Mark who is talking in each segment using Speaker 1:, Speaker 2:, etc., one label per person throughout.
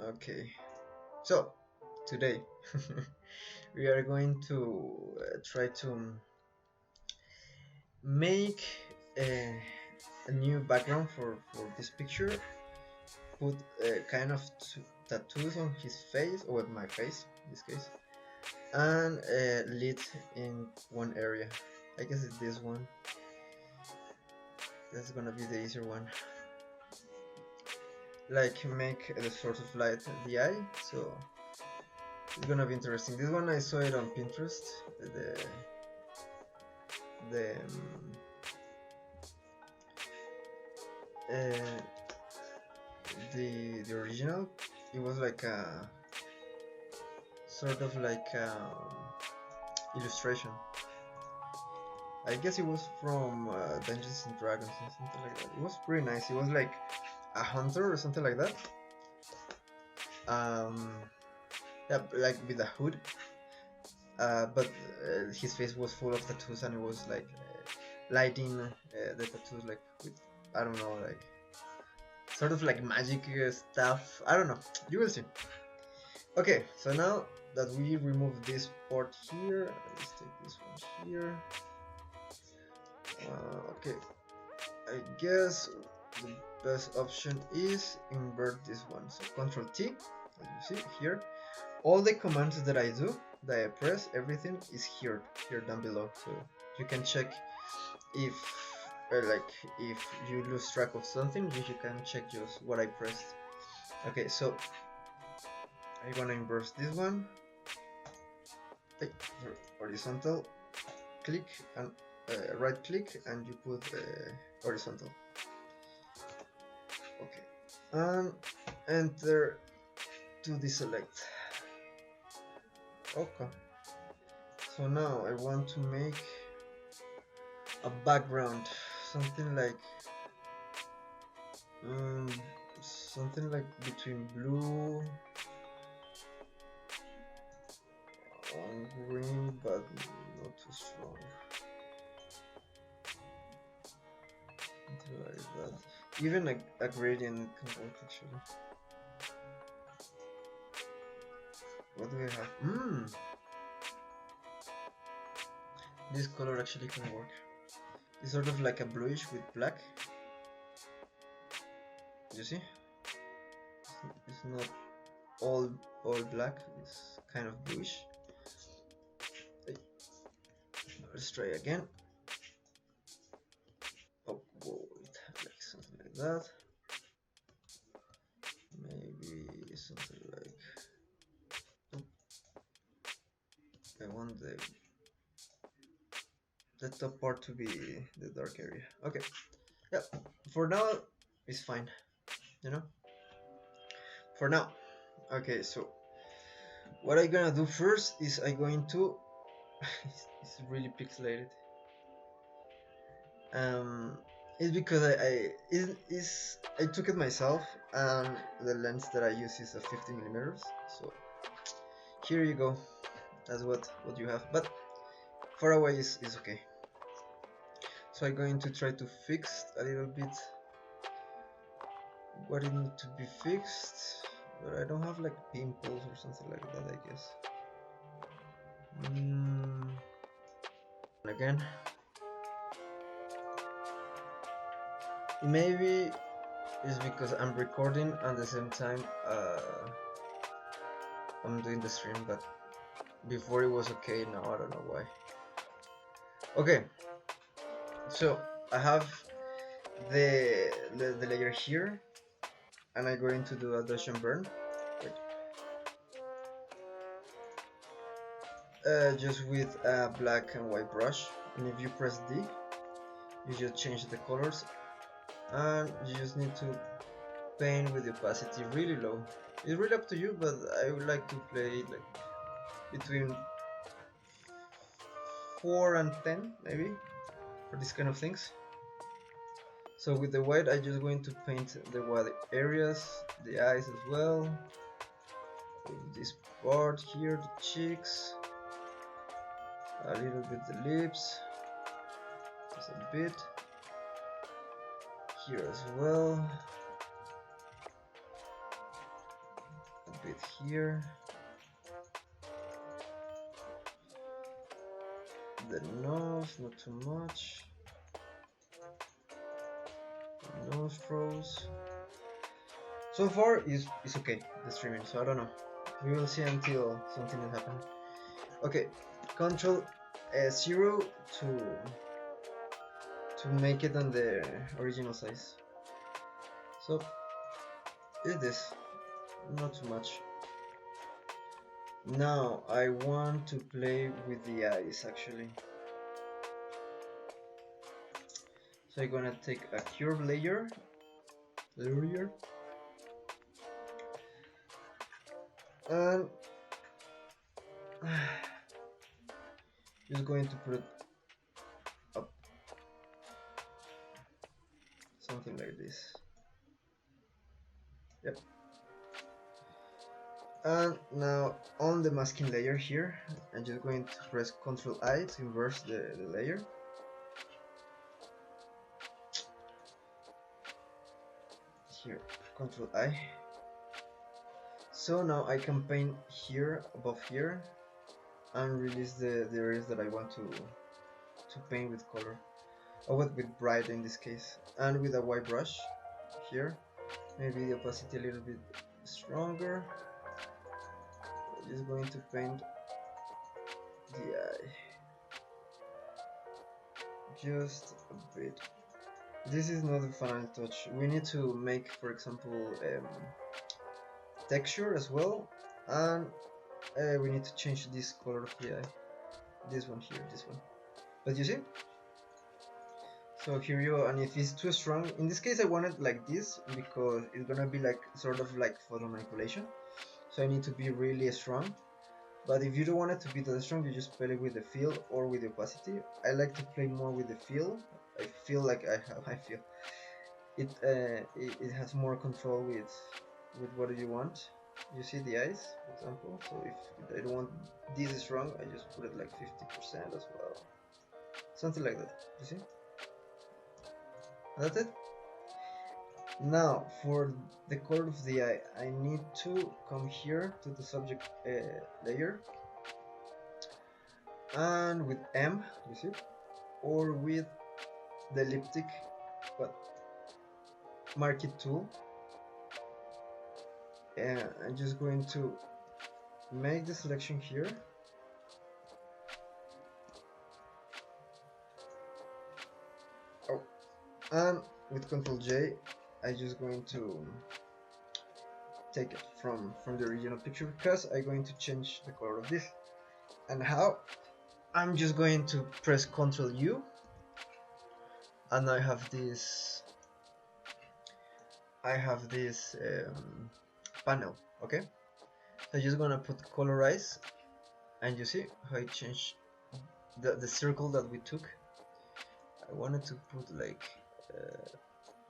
Speaker 1: Okay, so today we are going to try to make a new background for this picture, put kind of tattoos on his face, or my face in this case, and lit in one area. I guess it's this one. That's gonna be the easier one. Like make the sort of light the eye, so it's gonna be interesting. This one I saw it on Pinterest. The uh, the original, it was like a sort of like illustration. I guess it was from Dungeons and Dragons or something like that. It was pretty nice. It was like a hunter or something like that. Um, yeah, like with a hood. But his face was full of tattoos, and it was like lighting the tattoos like with, I don't know, like sort of like magic stuff. I don't know. You will see. Okay, so now that we remove this part here, let's take this one here. Okay, I guess the best option is invert this one. So Control T, as you see here. All the commands that I do, that I press, everything is here down below. So you can check if like if you lose track of something, you can check just what I pressed. Okay, so I'm gonna invert this one. Horizontal, click and right click, and you put horizontal. Okay, and enter to deselect. Okay, so now I want to make a background, something like between blue and green, but not too strong. Something like that. Even a gradient can work actually. What do we have? This color actually can work. It's sort of like a bluish with black. You see? It's not all black. It's kind of bluish. Let's try again. Oh, whoa, like something like that. Maybe something like. Oh, I want the top part to be the dark area. Okay. Yeah. For now, it's fine. You know. For now. Okay. So what I'm gonna do first is I'm going to. It's really pixelated. It's because I took it myself, and the lens that I use is a 50 millimeters. So here you go. That's what you have. But far away is okay. So I'm going to try to fix a little bit what it needs to be fixed, but I don't have like pimples or something like that, I guess. Again, maybe it's because I'm recording and at the same time I'm doing the stream, but before it was okay. Now I don't know why. Okay, so I have the layer here, and I'm going to do a dodge and burn. Just with a black and white brush, and if you press D, you just change the colors, and you just need to paint with the opacity really low. It's really up to you, but I would like to play like between 4 and 10 maybe for this kind of things. So with the white, I'm just going to paint the white areas, the eyes as well, this part here, the cheeks, a little bit the lips, just a bit here as well. bit here. The nose, not too much. The nostrils. So far, it's okay, the streaming, so I don't know. We will see until something is happening. Okay, Control 0 to make it on the original size. So, is this. Not too much. Now, I want to play with the eyes, actually. So I'm gonna take a curve layer, and just going to put it up, something like this. Yep. And now on the masking layer here, I'm just going to press Ctrl I to inverse the layer. Here, Ctrl I. So now I can paint here, above here, and release the areas that I want to paint with color, or with bright in this case, and with a white brush here. Maybe the opacity a little bit stronger. I'm just going to paint the eye just a bit. This is not the final touch. We need to make, for example, texture as well, and we need to change this color of the eye. This one here, this one. But you see? So here you go, and if it's too strong, in this case I want it like this because it's gonna be like sort of like photo manipulation. So I need to be really strong. But if you don't want it to be that strong, you just play with the feel or with the opacity. I like to play more with the feel. I feel like I feel it has more control with what you want. You see the eyes, for example. So if I don't want this strong, I just put it like 50% as well, something like that. You see? That's it. Now for the color of the eye, I need to come here to the subject layer, and with M, you see, or with the elliptic marquee tool, and I'm just going to make the selection here. Oh, and with Ctrl J, I'm just going to take it from the original picture because I'm going to change the color of this. And how? I'm just going to press Ctrl U, and I have this panel. Okay, so I'm just gonna put colorize, and you see how it changed the circle that we took. I wanted to put like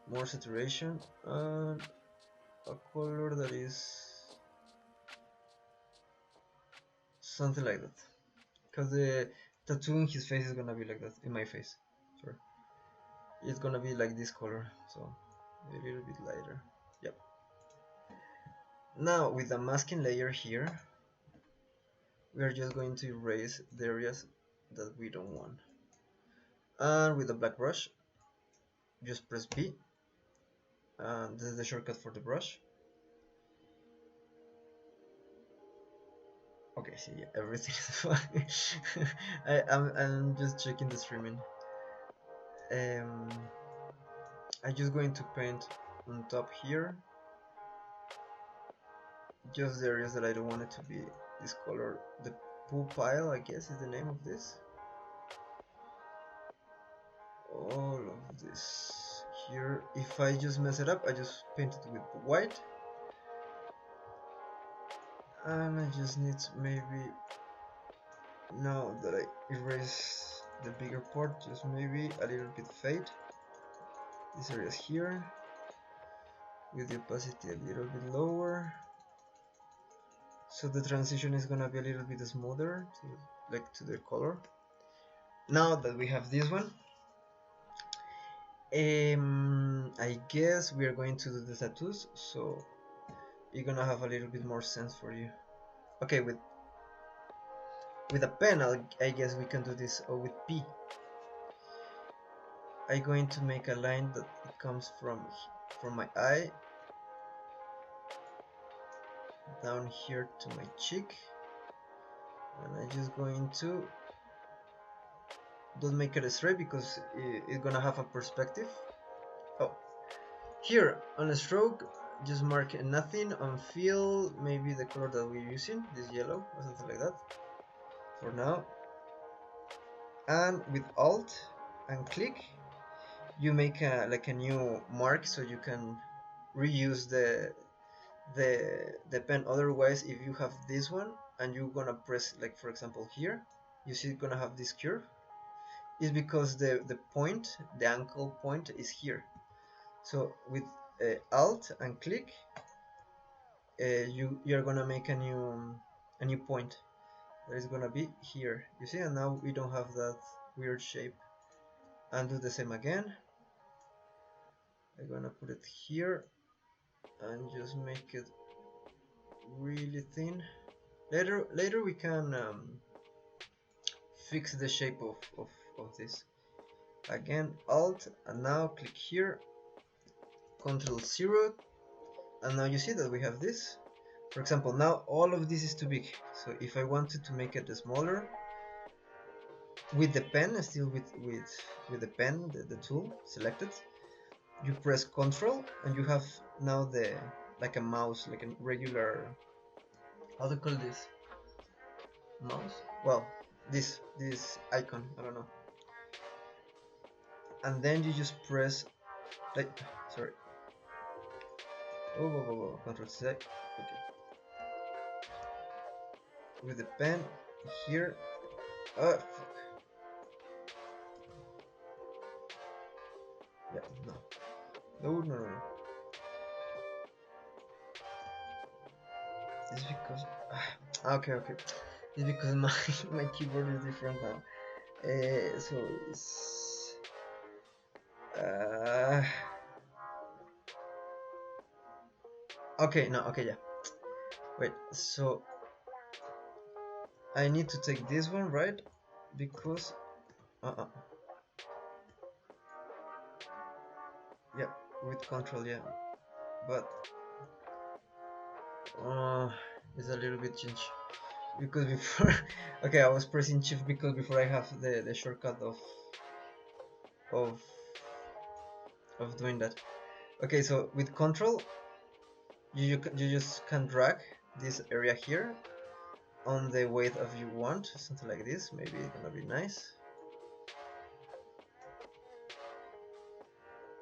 Speaker 1: more saturation and a color that is something like that, because the tattoo in his face is gonna be like that. In my face, sorry, it's gonna be like this color, so a little bit lighter. Yep. Now with the masking layer here, we are just going to erase the areas that we don't want, and with the black brush, just press B, and this is the shortcut for the brush. Okay, see, yeah, everything is fine. I'm just checking the streaming. I'm just going to paint on top here, just the areas that I don't want it to be this color. The poo pile, I guess, is the name of this. All of this here. If I just mess it up, I just paint it with white, and I just need maybe, now that I erase the bigger part, just maybe a little bit fade these areas here, with the opacity a little bit lower, so the transition is gonna be a little bit smoother to the color. Now that we have this one, I guess we are going to do the tattoos. So it's gonna have a little bit more sense for you. Okay, with a pen, I guess we can do this, or with P. I'm going to make a line that comes from my eye down here to my cheek, and I'm just going to don't make it straight because it's gonna have a perspective. Oh, here on a stroke, just mark nothing. On fill, maybe the color that we're using, this yellow or something like that for now. And with Alt and click, you make like a new mark so you can reuse the pen. Otherwise, if you have this one and you're gonna press, like for example here, you see it's gonna have this curve. Is because the point, the ankle point, is here. So with Alt and click, you're gonna make a new point that is gonna be here. You see, and now we don't have that weird shape. And do the same again. I'm gonna put it here and just make it really thin. Later we can fix the shape of this. Again, Alt, and now click here, Control 0, and now you see that we have this. For example, now all of this is too big, so if I wanted to make it smaller, with the pen, still with the pen, the tool selected, you press Control, and you have now like a mouse, like a regular, how do you call this? Mouse? Well, this icon, I don't know. And then you just press, like, sorry. Oh, Control C. Okay. With the pen here. Oh, fuck. Yeah, no. It's because okay. It's because my keyboard is different now. So it's okay. No, okay, yeah. Wait. So I need to take this one, right? Because yeah, with Control, yeah. But it's a little bit change because before okay, I was pressing shift because before I have the shortcut of doing that. Okay, so with Control, you just can drag this area here on the weight of you want, something like this. Maybe it's gonna be nice.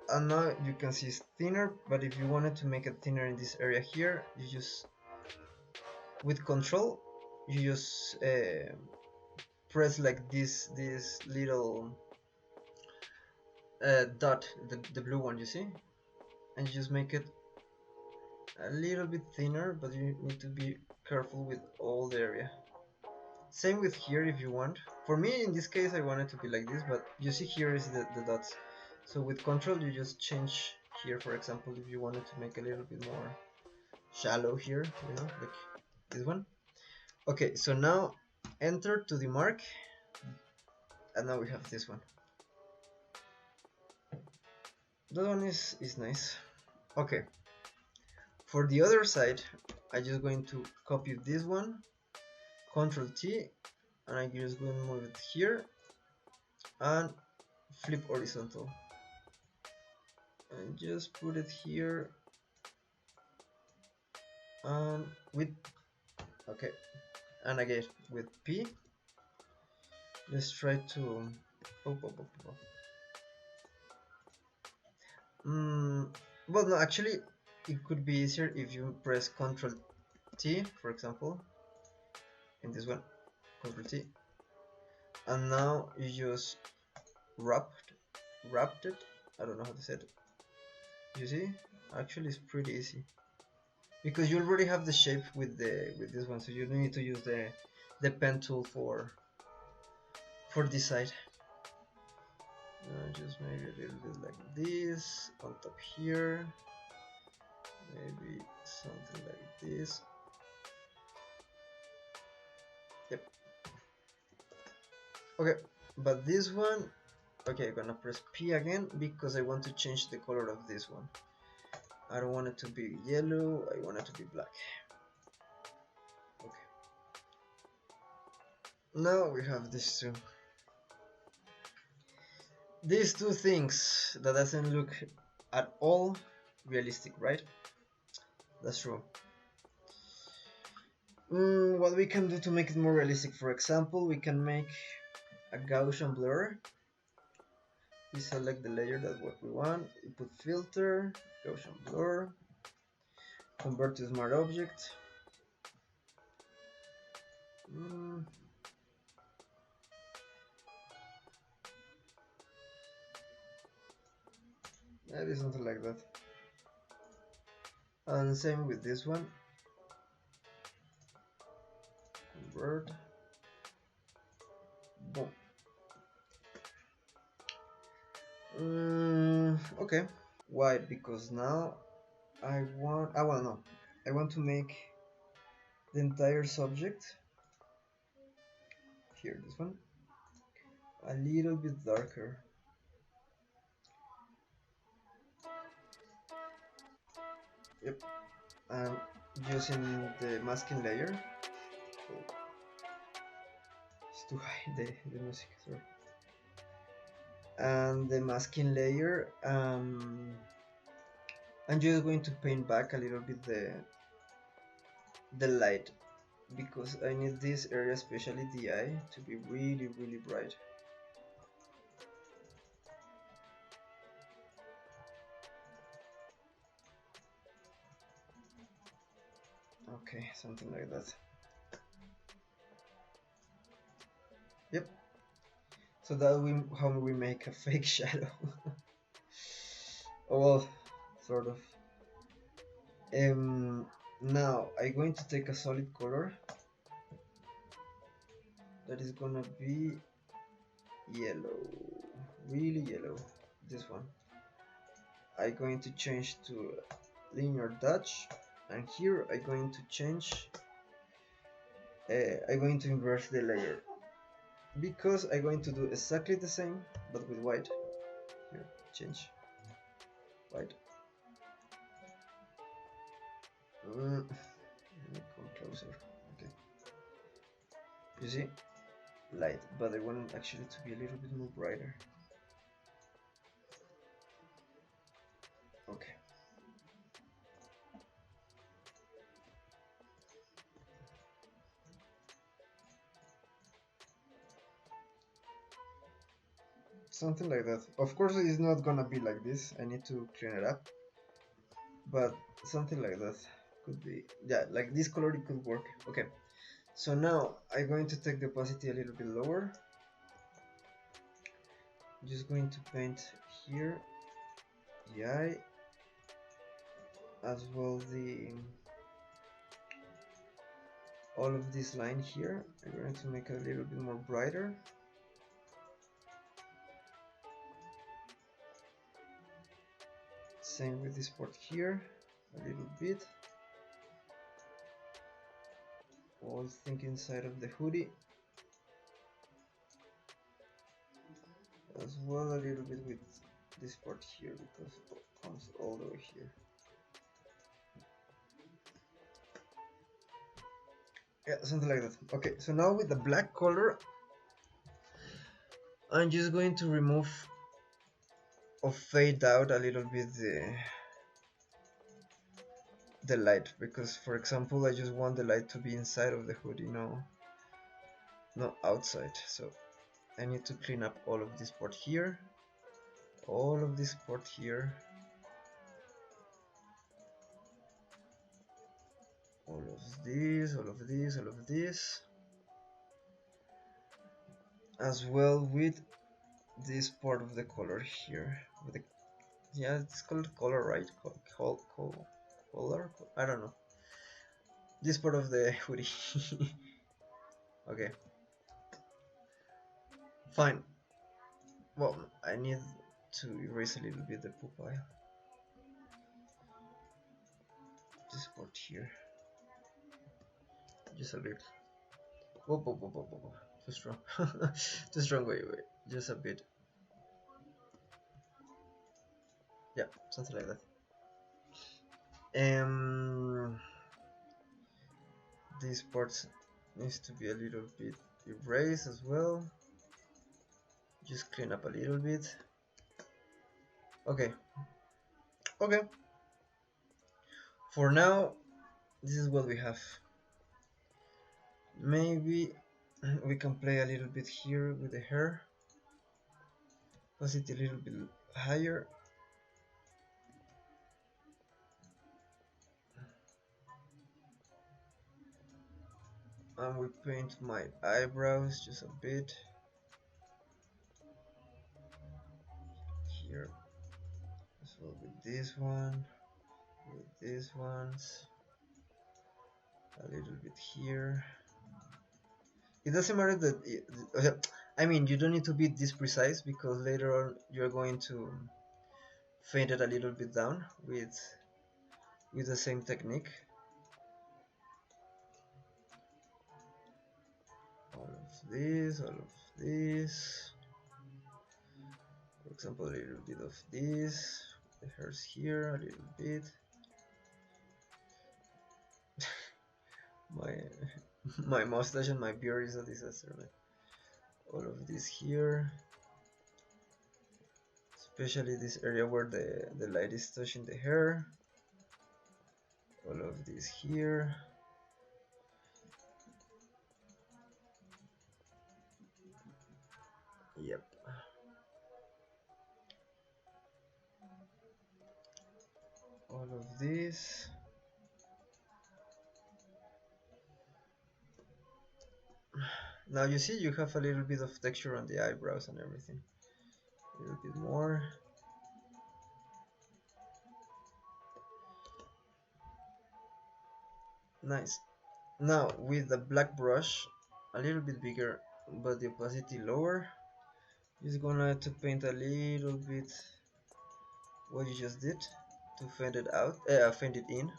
Speaker 1: And now you can see it's thinner, but if you wanted to make it thinner in this area here, you just with Control, you just press like this little dot, the blue one, you see, and you just make it a little bit thinner, but you need to be careful with all the area. Same with here if you want. For me, in this case, I want it to be like this, but you see here is the dots. So with Control, you just change here, for example, if you wanted to make a little bit more shallow here, you know, like this one. Okay, so now enter to the mark, and now we have this one. That one is nice. Okay, for the other side, I'm just going to copy this one, Control T, and I'm just going to move it here and flip horizontal, and just put it here, and with okay, and again with P, let's try to well, no, actually it could be easier if you press Control T, for example, in this one, Control T, and now you just wrapped it. I don't know how to say it. You see, actually it's pretty easy because you already have the shape with this one, so you don't need to use the pen tool for this side. Just maybe a little bit like this on top here, maybe something like this. Yep. Okay, but this one, okay, I'm gonna press P again because I want to change the color of this one. I don't want it to be yellow, I want it to be black. Okay. Now we have these two. These two things that doesn't look at all realistic, right? That's true. What we can do to make it more realistic, for example, we can make a Gaussian blur. We select the layer that what we want, we put filter, Gaussian blur, convert to smart object. Maybe something like that. And same with this one. Convert. Boom. Okay. Why? Because now I want. Well, no. I want to make the entire subject here. This one a little bit darker. Yep. And using the masking layer. Oh, it's too high. The music. Sorry. And the masking layer. I'm just going to paint back a little bit the light because I need this area, especially the eye, to be really bright. Okay, something like that. Yep. So that we how we make a fake shadow. Oh, well, sort of. Now I'm going to take a solid color that is gonna be yellow, really yellow. This one. I'm going to change to linear dodge, and here I'm going to change. I'm going to invert the layer because I'm going to do exactly the same but with white. Here, change white. Let me come closer. Okay, you see, light, but I want it actually to be a little bit more brighter. Okay. Something like that. Of course, it's not gonna be like this. I need to clean it up, but something like that could be. Yeah, like this color it could work. Okay. So now I'm going to take the opacity a little bit lower. Just going to paint here the eye, as well the all of this line here. I'm going to make it a little bit more brighter. Same with this part here, a little bit. All thing inside of the hoodie, as well a little bit with this part here because it comes all the way here. Yeah, something like that. Okay, so now with the black color, I'm just going to remove or fade out a little bit the light, because for example I just want the light to be inside of the hoodie, no outside. So I need to clean up all of this part here, all of this part here, all of this, all of this, all of this, as well with this part of the color here. With the, yeah, it's called color, right? Color? I don't know. This part of the hoodie. Okay, fine. Well, I need to erase a little bit the pupil. this part here. Just a little. Whoa, whoa, whoa, whoa, whoa. Too strong. Too strong, wait. Just a bit. Yeah, something like that. These parts needs to be a little bit erased as well. Just clean up a little bit. Okay. Okay. For now, this is what we have. Maybe we can play a little bit here with the hair. Put it a little bit higher. And we paint my eyebrows just a bit. Here. As well with this one. With these ones. A little bit here. It doesn't matter that I mean, you don't need to be this precise because later on you're going to fade it a little bit down with the same technique. All of this, for example, a little bit of this, the hairs here, a little bit. my mustache and my beard is a disaster, man. All of this here, especially this area where the light is touching the hair. All of this here. Yep. All of this. Now you see you have a little bit of texture on the eyebrows and everything. A little bit more. Nice. Now with the black brush, a little bit bigger but the opacity lower, just gonna to paint a little bit what you just did to fade it out, fade it in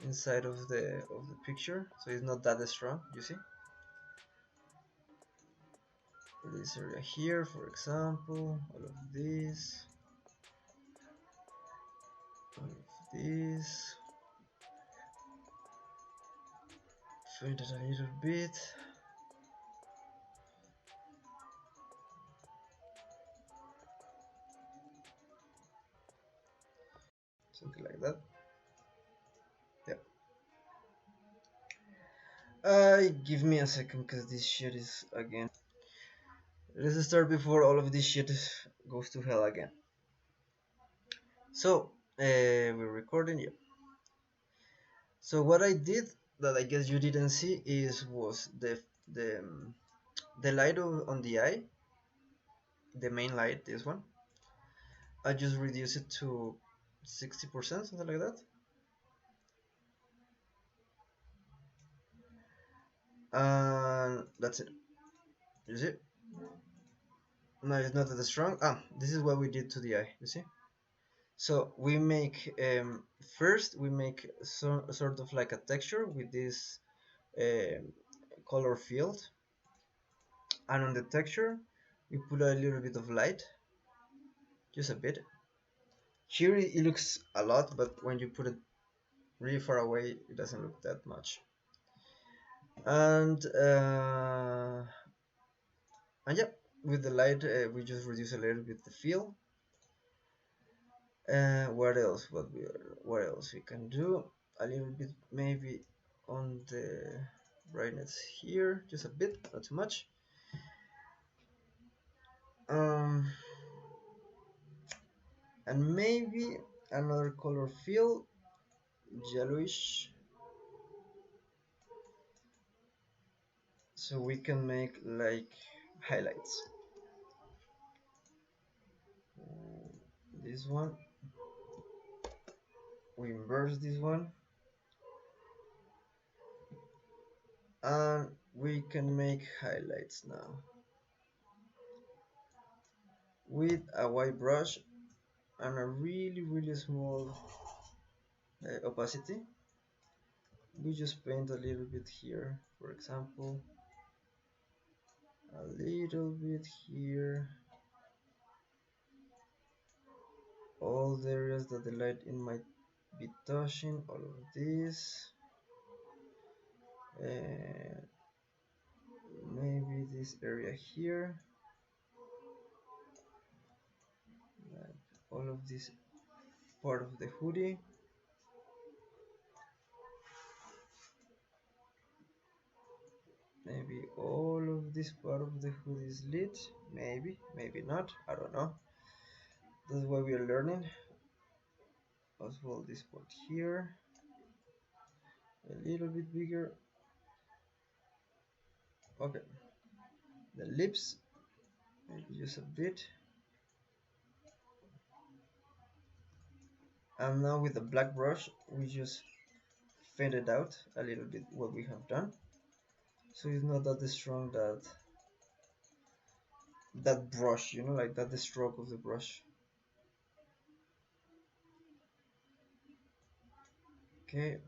Speaker 1: inside of the picture, so it's not that strong. You see, this area here, for example, all of this, all of this, fade it a little bit. Something like that. Give me a second, cause this shit is again. Let's start before all of this shit goes to hell again. So, we're recording, yeah. So what I did that I guess you didn't see was the light on the eye, the main light, this one. I just reduced it to 60%, something like that. And that's it. You see? No, it's not that strong. This is what we did to the eye. You see? So we make first we make sort of like a texture with this color field, and on the texture we put a little bit of light, just a bit. Here it looks a lot, but when you put it really far away, it doesn't look that much. And yeah, with the light we just reduce a little bit the feel. What else? What else we can do? A little bit maybe on the brightness here, just a bit, not too much. And maybe another color fill, yellowish, so we can make like highlights. This one, we inverse this one, and we can make highlights now with a white brush and a really small opacity. We just paint a little bit here, for example, a little bit here, all the areas that the light in might be touching, all of this, maybe this area here, like all of this part of the hoodie. Maybe all of this part of the hood is lit. Maybe, maybe not. I don't know. That's why we are learning. As well, this part here, a little bit bigger. Okay. The lips, maybe just a bit. And now with the black brush, we just faded out a little bit what we have done. So it's not that strong that brush, you know, like that the stroke of the brush. Okay,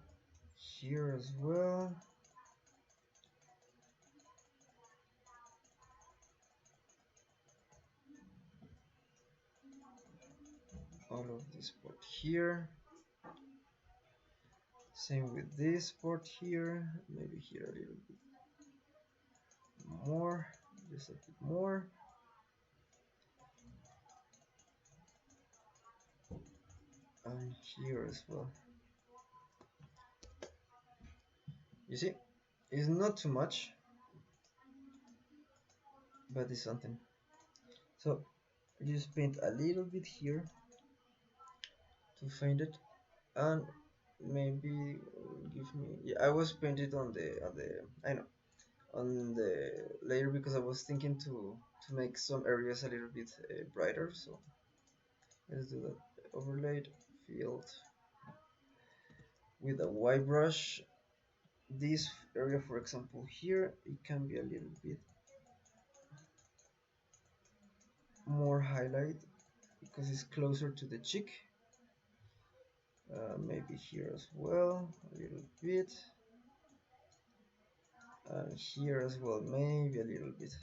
Speaker 1: here as well. All of this part here. Same with this part here. Maybe here a little bit more, just a bit more. And here as well. You see, it's not too much, but it's something. So just paint a little bit here to find it, and maybe give me. Yeah, I was painted on the I know on the layer because I was thinking to make some areas a little bit brighter. So let's do that. Overlaid field with a white brush. This area, for example, here it can be a little bit more highlight because it's closer to the cheek. Maybe here as well a little bit, and here as well maybe a little bit.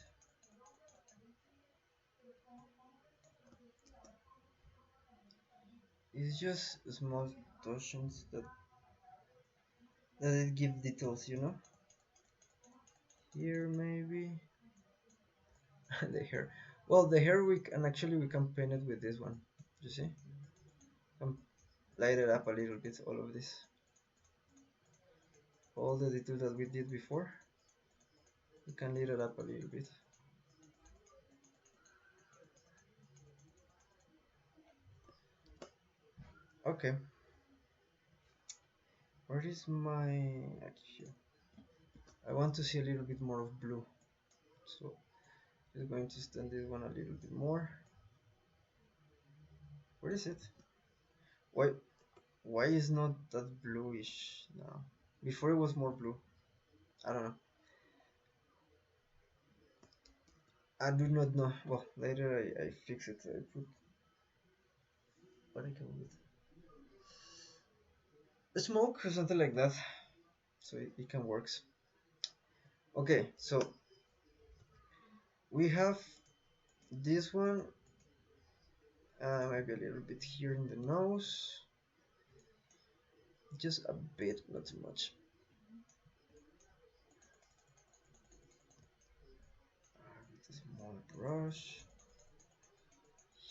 Speaker 1: It's just small touches that it give details, you know. Here maybe the hair. Well, the hair we can actually we can paint it with this one. You see, can light it up a little bit. All of this, all the details that we did before, we can light it up a little bit. Okay, where is my here? I want to see a little bit more of blue, so I'm going to extend this one a little bit more. Where is it? Why why is not that bluish now? Before it was more blue. I don't know. I do not know. Well, later I fix it. I put what I can with smoke or something like that, so it can works. Okay, so we have this one. Maybe a little bit here in the nose, just a bit, not too much. With a small brush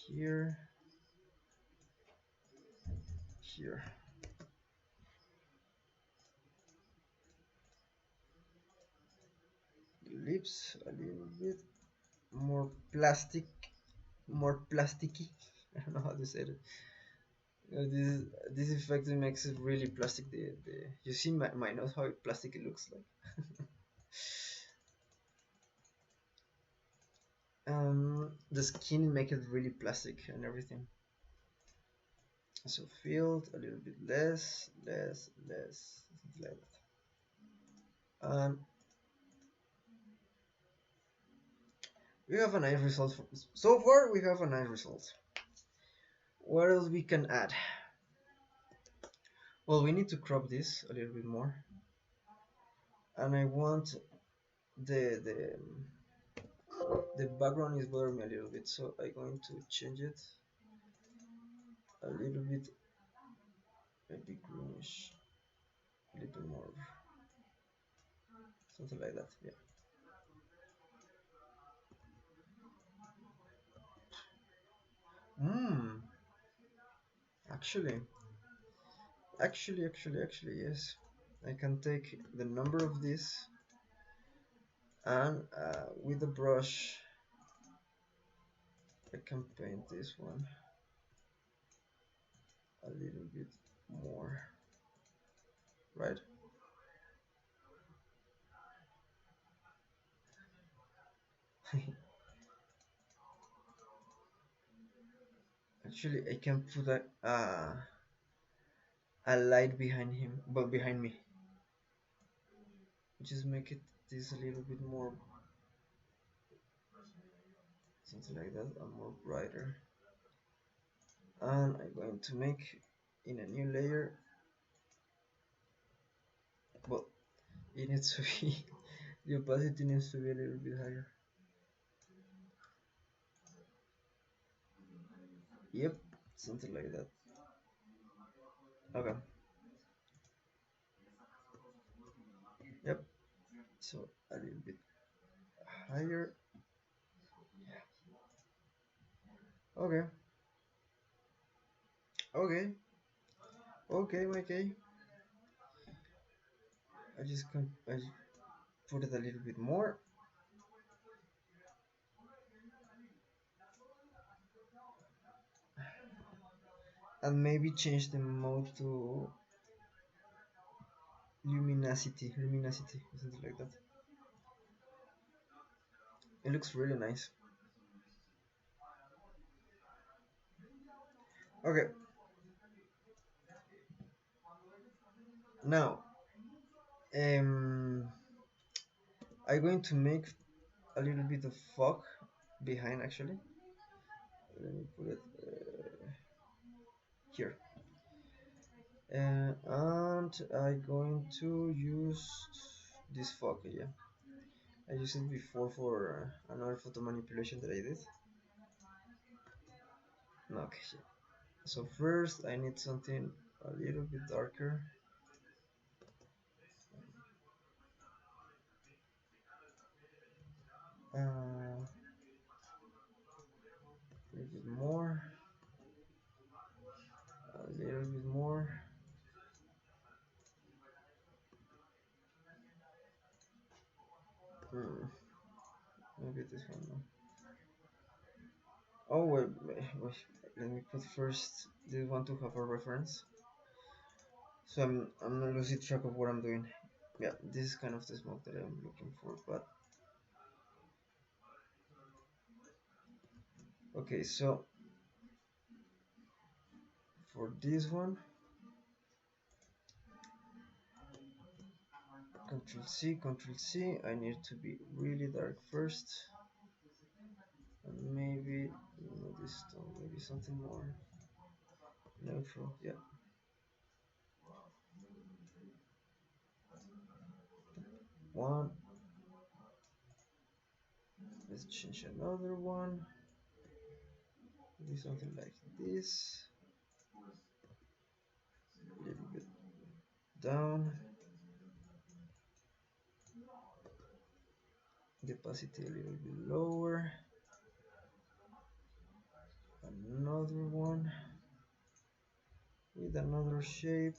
Speaker 1: here, here. Lips a little bit more plastic, more plasticky. I don't know how to say it. This effect makes it really plastic. The you see my nose how plastic it looks like. The skin make it really plastic and everything. So field a little bit less, like that. We have a nice result. So far, we have a nice result. What else we can add? Well, we need to crop this a little bit more, and I want the the background is bothering me a little bit, so I'm going to change it a little bit, maybe greenish, a little more, something like that. Yeah. Hmm. Actually, actually, yes. I can take the number of this and with the brush I can paint this one a little bit more, right? Actually, I can put a light behind him, but behind me. Just make it this a little bit more, something like that, and more brighter. And I'm going to make in a new layer, but it needs to be the opacity needs to be a little bit higher. Yep, something like that. Okay. Yep. So a little bit higher. Okay. Okay. Okay. Okay. I just put it a little bit more, and maybe change the mode to luminosity, something like that. It looks really nice. Okay. Now, um, I'm going to make a little bit of fog behind actually. Let me put it here. And I'm going to use this fog, yeah. I used it before for another photo manipulation that I did. Okay, yeah. So first I need something a little bit darker. A little bit more, a little bit more. Hmm, maybe this one. No. Oh wait, let me put first this one to have a reference. So I'm not losing track of what I'm doing. Yeah, this is kind of the smoke that I'm looking for, but okay, so for this one, Control C, I need to be really dark first, and maybe not this tone, maybe something more neutral, yeah. One, let's change another one, maybe something like this, a little bit down, the opacity a little bit lower, another one with another shape,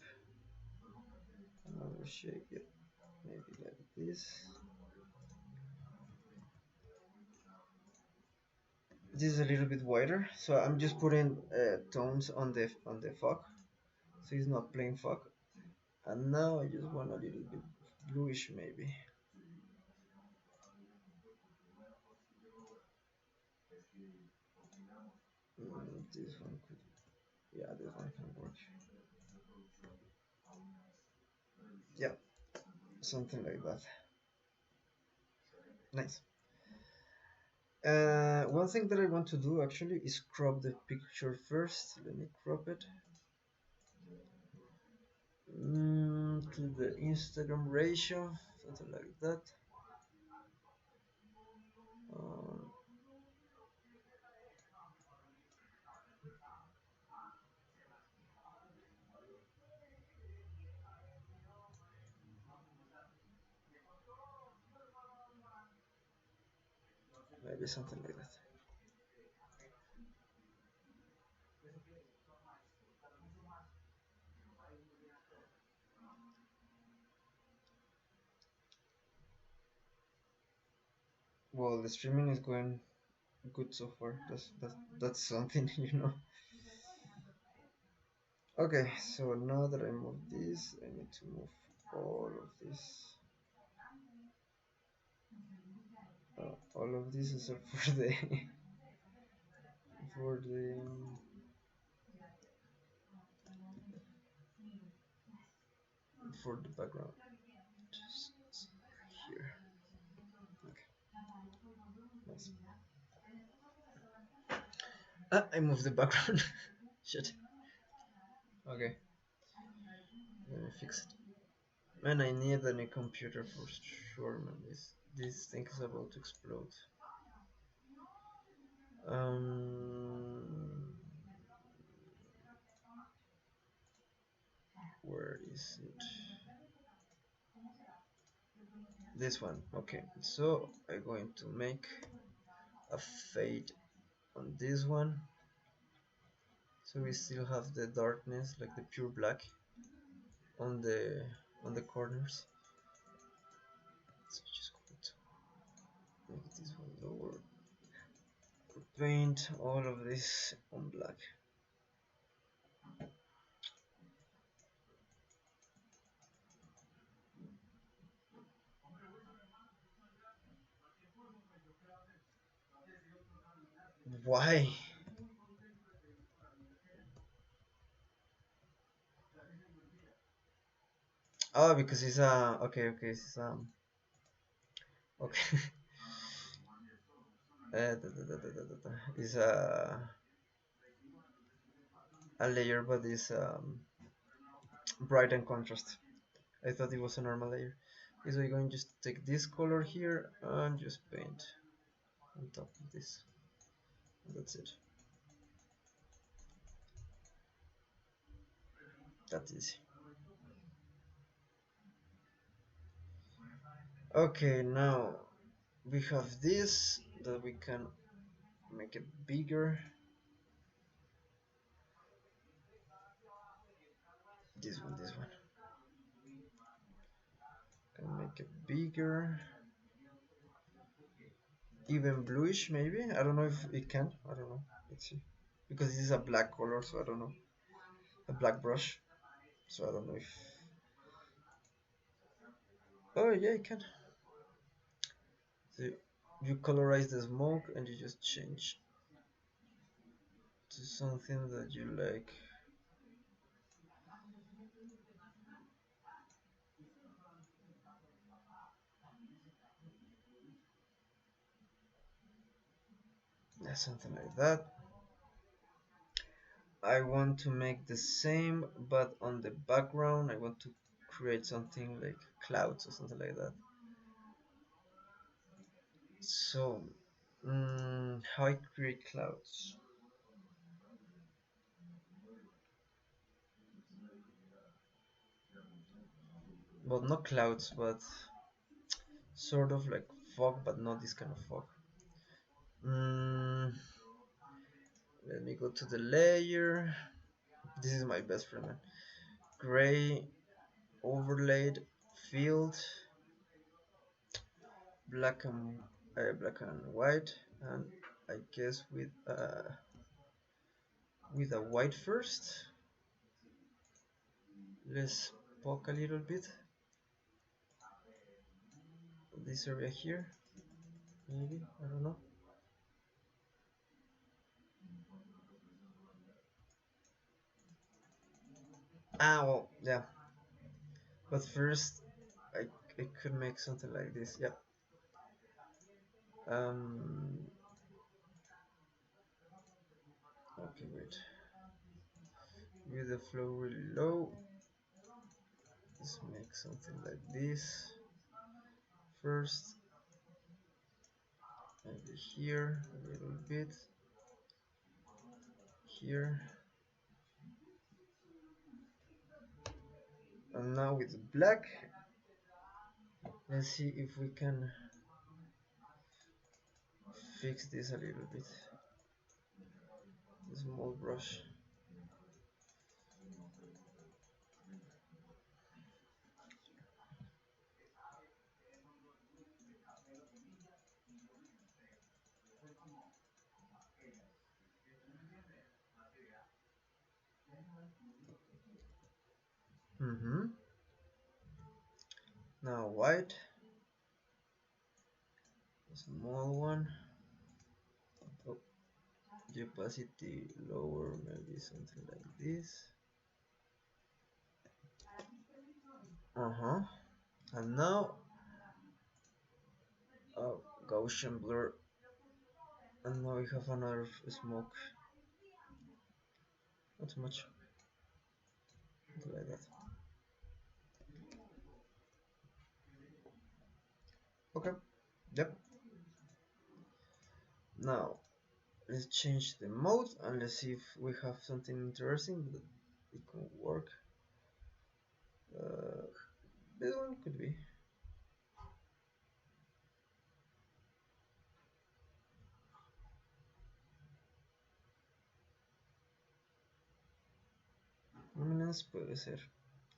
Speaker 1: yeah, maybe like this. This is a little bit wider, so I'm just putting tones on the fog, so it's not plain fog. And now I just want a little bit bluish maybe. This one could, yeah, this one can work. Yeah, something like that. Nice. One thing that I want to do actually is crop the picture first. Let me crop it. to the Instagram ratio, something like that. Um, Maybe something like that. Well, the streaming is going good so far. That's something, you know. Okay, so now that I move this, I need to move all of this. All of this except for the for the for the background. Just here. Okay, nice. I moved the background. Shit. Okay, let me fix it. Man, I need a new computer for sure, man. This thing is about to explode. Um, where is it? This one. Okay, so I'm going to make a fade on this one, so we still have the darkness, like the pure black, on the corners. So just going to make this one lower. Paint all of this on black. Why? Oh, because it's okay, okay. It's a layer, but it's bright and contrast. I thought it was a normal layer. Okay, so you're going to just take this color here and just paint on top of this. That's it. That's easy. Okay, now we have this that we can make it bigger. This one. Can make it bigger. Even bluish, maybe? I don't know if it can. I don't know. Let's see. Because this is a black color, so I don't know. A black brush. So I don't know if. Oh, yeah, it can. So you colorize the smoke and you just change to something that you like. Yeah, something like that. I want to make the same, but on the background, I want to create something like clouds or something like that. So, how I create clouds? Well, not clouds, but sort of like fog, but not this kind of fog. Mm, Let me go to the layer. This is my best friend, man. Gray, overlaid, field, black and white, and I guess with a white first. Let's poke a little bit this area here. Maybe, I don't know. Well, yeah. But first, I could make something like this. Yep. Um. Okay, wait. With the flow really low. Let's make something like this first. Maybe here a little bit. Here. And now with black, let's see if we can fix this a little bit. The small brush. Now white, a small one. Oh, the opacity lower, maybe something like this. And now Gaussian blur, and now we have another smoke. Not too much. Like that. Okay. Yep. Now let's change the mode and let's see if we have something interesting that it can work. This one could be. Luminance puede ser.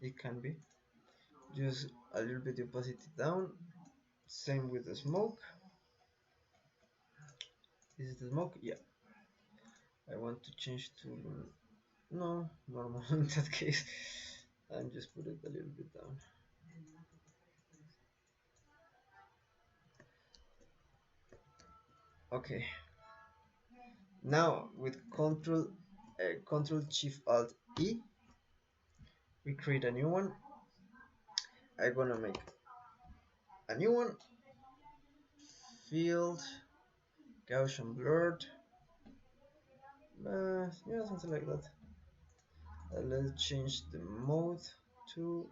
Speaker 1: It can be. Just a little bit the opacity down. Same with the smoke. This is the smoke? Yeah. I want to change to no, normal in that case. And just put it a little bit down. Okay. Now with Control Shift Alt E, we create a new one. I'm gonna make a new one. Field Gaussian blurred. Yeah, something like that. Let's change the mode to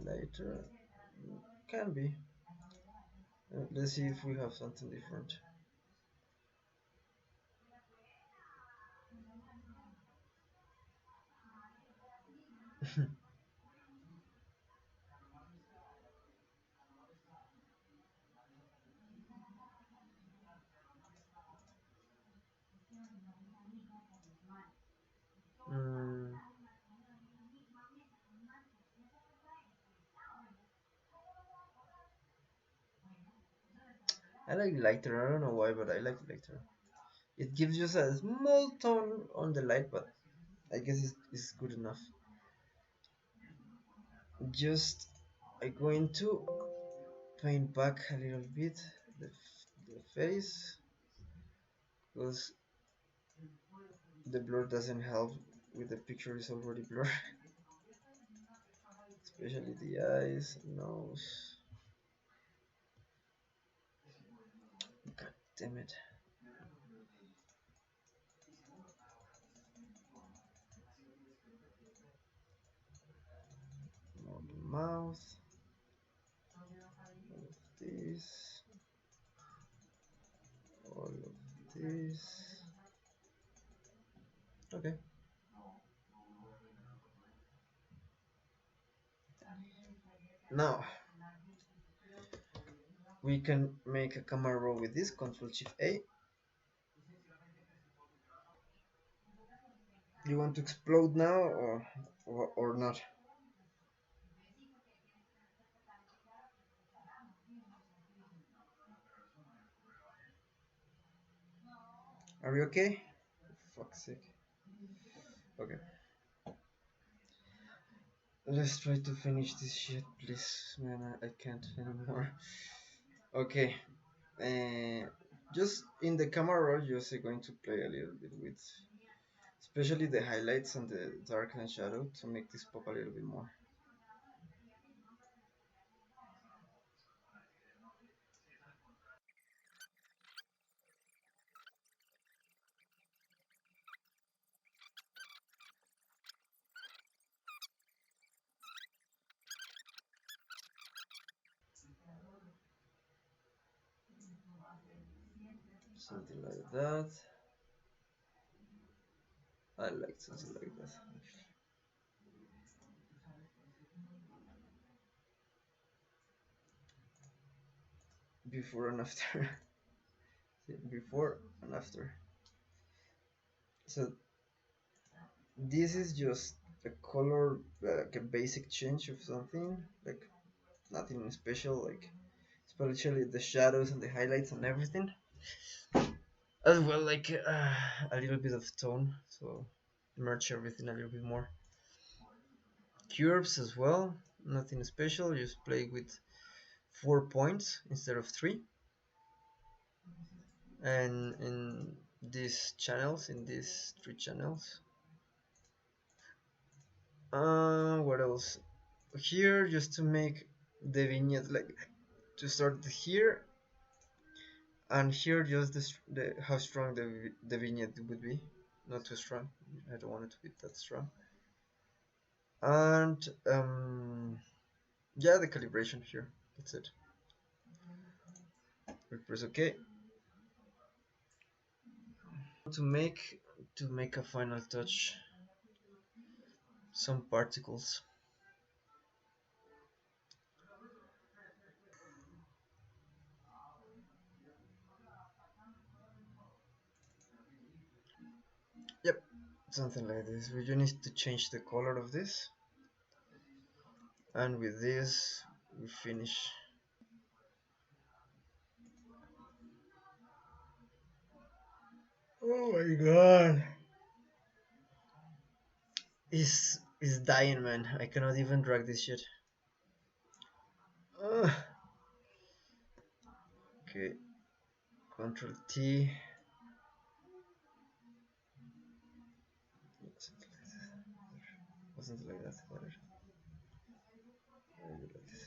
Speaker 1: lighter. Can be. Let's see if we have something different. mm, I like lighter. I don't know why, but I like lighter. It gives just a small tone on the light, but I guess it's good enough. Just I'm going to paint back a little bit the face because the blur doesn't help with the picture is already blurred. Especially the eyes, nose. God damn it. More the mouth. All of this. All of this. Okay. Now we can make a camera roll with this. Control Shift A. You want to explode now or not? Are you okay? For fuck's sake. Okay. Let's try to finish this shit, please. Man, I can't anymore. Okay. Just in the camera roll, just going to play a little bit with, especially the highlights and the dark and shadow to make this pop a little bit more. something like that. I like something like that. Before and after. Before and after. So this is just a color, like a basic change of something, like nothing special, like especially the shadows and the highlights and everything, as well like a little bit of tone, so merge everything a little bit more. Curves as well, nothing special, just play with 4 points instead of three, and in these channels, in these three channels. What else? Here, just to make the vignette, like to start here, and here just the how strong the vignette would be. Not too strong. I don't want it to be that strong. And yeah, the calibration here. That's it. We press OK. To make a final touch, some particles. Yep, something like this. We just need to change the color of this, and with this we finish. Oh my god. Is dying, man. I cannot even drag this shit. Ugh. Okay, Control T. Wasn't like that. Better. Like this.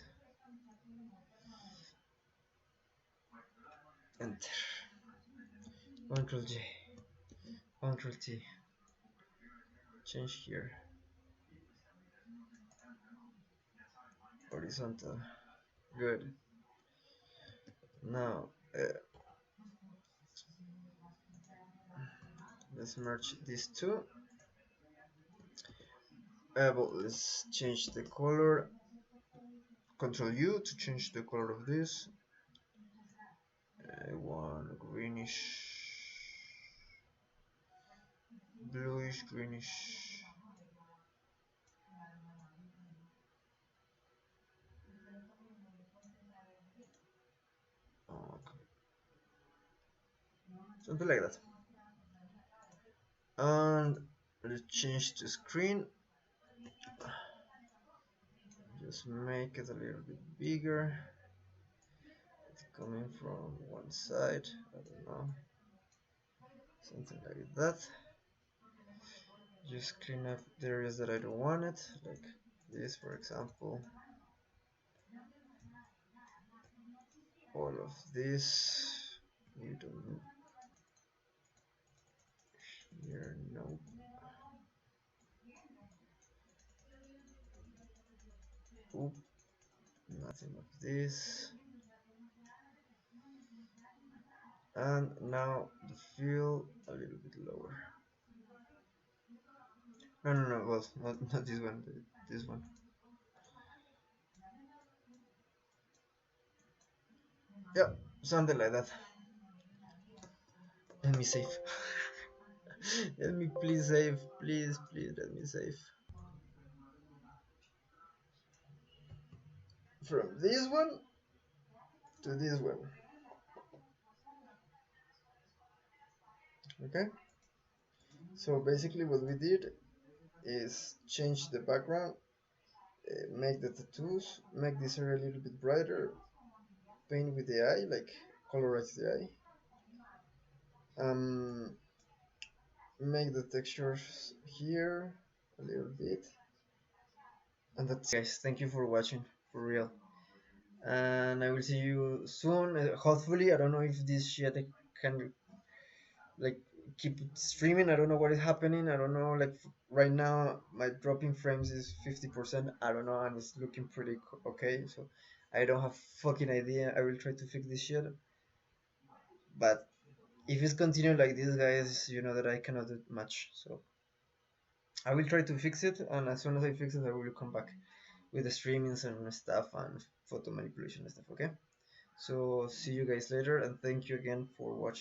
Speaker 1: Enter. Control J. Control T. Change here. Horizontal. Good. Now let's merge these two. But let's change the color. Control U to change the color of this. I want greenish, bluish, greenish. Okay. Something like that. And let's change the screen. Just make it a little bit bigger. It's coming from one side. I don't know. Something like that. Just clean up the areas that I don't want it, like this, for example. All of this. We don't here. No. Oop. Nothing of this. And now the fill a little bit lower. No, well, not this one, this one. Yeah, something like that. Let me save. Let me please save. Please, let me save. From this one to this one. Okay? So basically what we did is change the background, make the tattoos, make this area a little bit brighter, paint with the eye, like colorize the eye. Make the textures here a little bit. And that's it, guys. Thank you for watching, for real. And I will see you soon. Hopefully, I don't know if this shit can like keep streaming. I don't know what is happening. I don't know. Like right now, my dropping frames is 50%. I don't know, and it's looking pretty okay. So I don't have fucking idea. I will try to fix this shit, but if it's continued like this, guys, you know that I cannot do much. So I will try to fix it, and as soon as I fix it, I will come back with the streamings and stuff and photo manipulation and stuff. Okay. So see you guys later, and thank you again for watching.